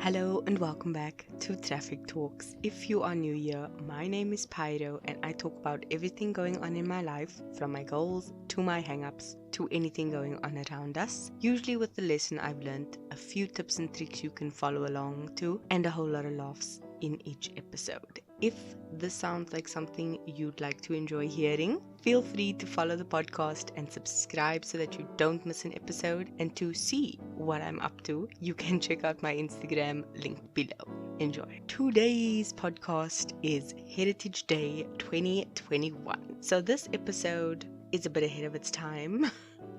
Hello and welcome back to Traffic Talks. If you are new here, my name is Pyro and I talk about everything going on in my life, from my goals to my hang-ups to anything going on around us, usually with the lesson I've learned, a few tips and tricks you can follow along to, and a whole lot of laughs in each episode. If this sounds like something you'd like to enjoy hearing, feel free to follow the podcast and subscribe so that you don't miss an episode. And to see what I'm up to, you can check out my Instagram link below. Enjoy. Today's podcast is Heritage Day 2021. So this episode is a bit ahead of its time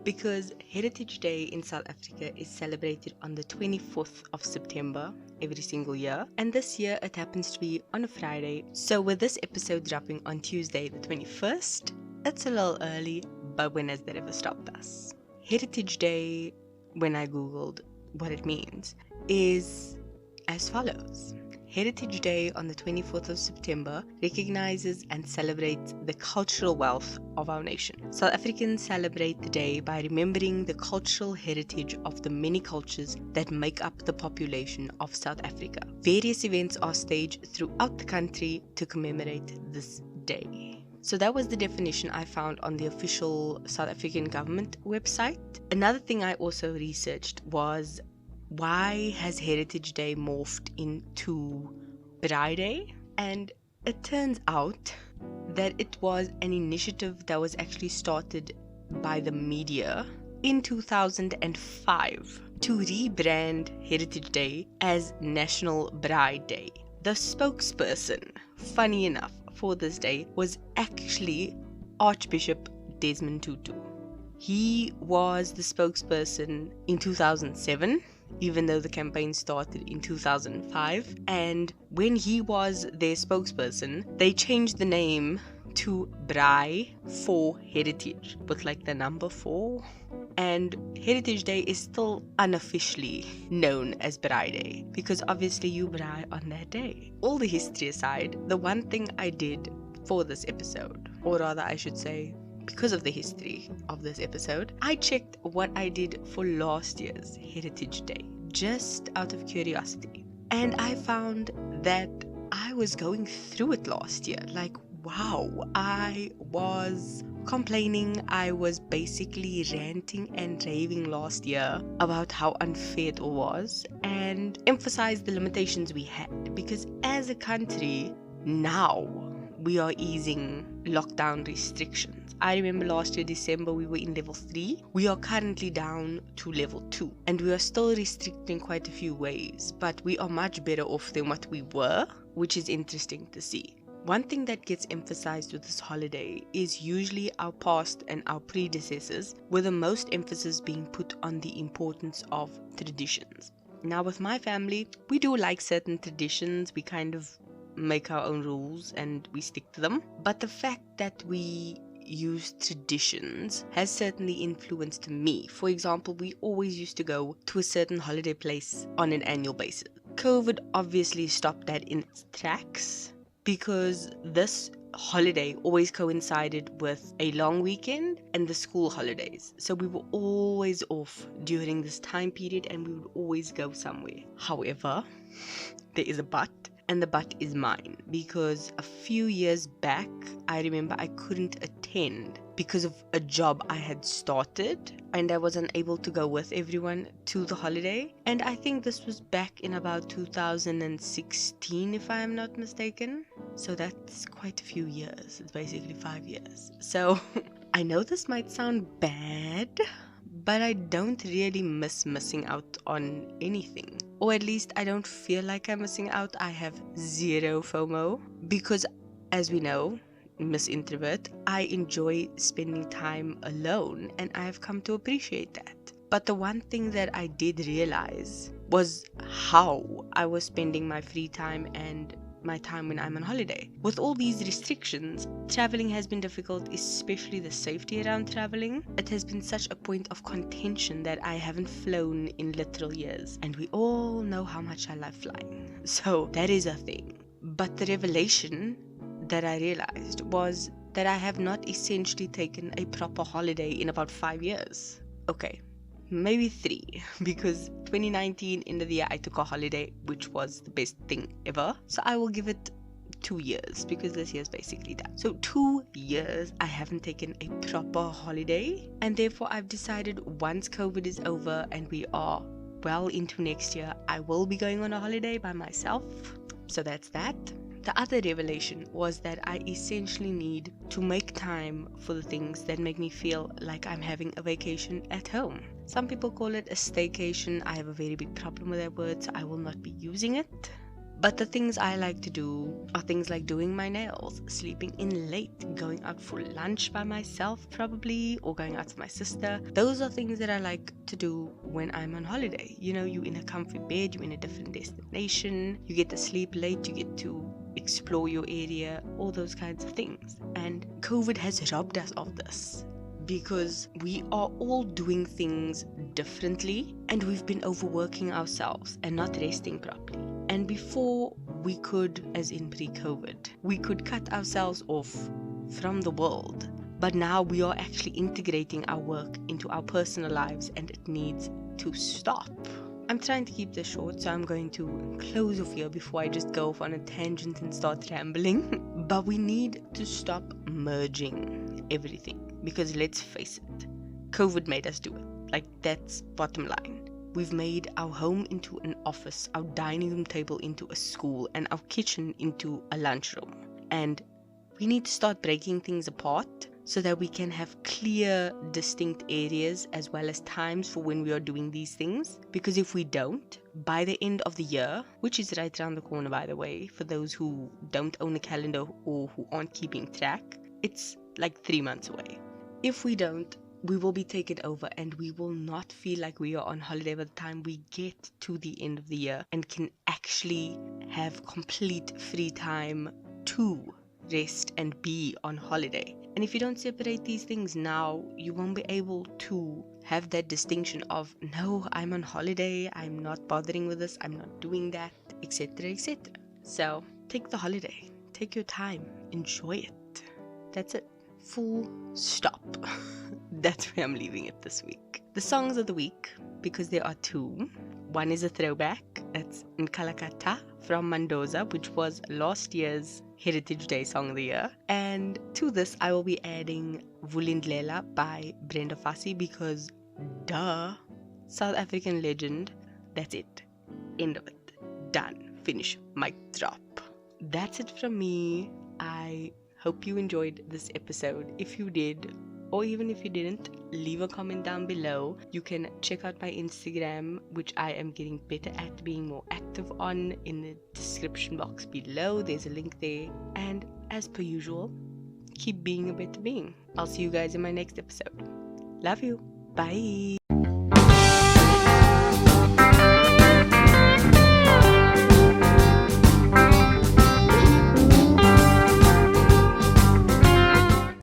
because Heritage Day in South Africa is celebrated on the 24th of September every single year, and this year it happens to be on a Friday. So with this episode dropping on Tuesday the 21st, it's a little early, but when has that ever stopped us? Heritage Day, when I googled what it means, is as follows. Heritage Day on the 24th of September recognizes and celebrates the cultural wealth of our nation. South Africans celebrate the day by remembering the cultural heritage of the many cultures that make up the population of South Africa. Various events are staged throughout the country to commemorate this day. So that was the definition I found on the official South African government website. Another thing I also researched was, why has Heritage Day morphed into Braai Day? And it turns out that it was an initiative that was actually started by the media in 2005 to rebrand Heritage Day as National Braai Day. The spokesperson, funny enough, for this day was actually Archbishop Desmond Tutu. He was the spokesperson in 2007, even though the campaign started in 2005. And when he was their spokesperson, they changed the name to Braai for Heritage, with like the number 4. And Heritage Day is still unofficially known as Braai Day, because obviously you braai on that day. All the history aside, the one thing I did for this episode, or rather I should say, because of the history of this episode, I checked what I did for last year's Heritage Day, just out of curiosity. And I found that I was going through it last year. Like, wow, I was complaining. I was basically ranting and raving last year about how unfair it all was, and emphasized the limitations we had, because as a country now we are easing lockdown restrictions. I remember last year December we were in level 3. We are currently down to level 2, and we are still restricting quite a few ways, but we are much better off than what we were, which is interesting to see. One thing that gets emphasized with this holiday is usually our past and our predecessors, with the most emphasis being put on the importance of traditions. Now with my family, we do like certain traditions. We kind of make our own rules and we stick to them. But the fact that we use traditions has certainly influenced me. For example, we always used to go to a certain holiday place on an annual basis. COVID obviously stopped that in its tracks, because this holiday always coincided with a long weekend and the school holidays. So we were always off during this time period and we would always go somewhere. However, there is a but, and the but is mine, because a few years back, I remember I couldn't attend because of a job I had started, and I was unable to go with everyone to the holiday. And I think this was back in about 2016, if I am not mistaken. So that's quite a few years. It's basically 5 years. So I know this might sound bad, but I don't really miss missing out on anything. Or at least I don't feel like I'm missing out. I have zero FOMO, because as we know, Miss Introvert, I enjoy spending time alone, and I have come to appreciate that. But the one thing that I did realize was how I was spending my free time and my time when I'm on holiday. With all these restrictions, traveling has been difficult, especially the safety around traveling. It has been such a point of contention that I haven't flown in literal years, and we all know how much I love flying. So that is a thing. But the revelation that I realized was that I have not essentially taken a proper holiday in about 5 years. Okay, maybe 3, because 2019 end of the year I took a holiday, which was the best thing ever. So I will give it 2 years, because this year's basically done. So 2 years I haven't taken a proper holiday, and therefore I've decided once COVID is over and we are well into next year, I will be going on a holiday by myself. So that's that. The other revelation was that I essentially need to make time for the things that make me feel like I'm having a vacation at home. Some people call it a staycation. I have a very big problem with that word, so I will not be using it. But the things I like to do are things like doing my nails, sleeping in late, going out for lunch by myself probably, or going out with my sister. Those are things that I like to do when I'm on holiday. You know, you're in a comfy bed, you're in a different destination, you get to sleep late, you get to explore your area, all those kinds of things. And COVID has robbed us of this, because we are all doing things differently, and we've been overworking ourselves and not resting properly. And before we could, as in pre-COVID, we could cut ourselves off from the world. But now we are actually integrating our work into our personal lives, and it needs to stop. I'm trying to keep this short, so I'm going to close off here before I just go off on a tangent and start rambling. But we need to stop merging everything, because let's face it, COVID made us do it. Like, that's bottom line. We've made our home into an office, our dining room table into a school, and our kitchen into a lunchroom. And we need to start breaking things apart so that we can have clear, distinct areas as well as times for when we are doing these things. Because if we don't, by the end of the year, which is right around the corner by the way, for those who don't own a calendar or who aren't keeping track, it's like 3 months away. If we don't, we will be taken over, and we will not feel like we are on holiday by the time we get to the end of the year and can actually have complete free time to rest and be on holiday. And if you don't separate these things now, you won't be able to have that distinction of, no, I'm on holiday, I'm not bothering with this, I'm not doing that, etc., etc. So take the holiday, take your time, enjoy it. That's it. Full stop. That's where I'm leaving it this week. The songs of the week, because there are 2. One is a throwback. That's Nkalakatha from Mandoza, which was last year's Heritage Day Song of the Year. And to this, I will be adding Vuli, Ndlela by Brenda Fassi, because duh, South African legend. That's it. End of it. Done. Finish. Mic drop. That's it from me. I hope you enjoyed this episode. If you did, or even if you didn't, leave a comment down below. You can check out my Instagram, which I am getting better at being more active on, in the description box below. There's a link there. And as per usual, keep being a better being. I'll see you guys in my next episode. Love you. Bye.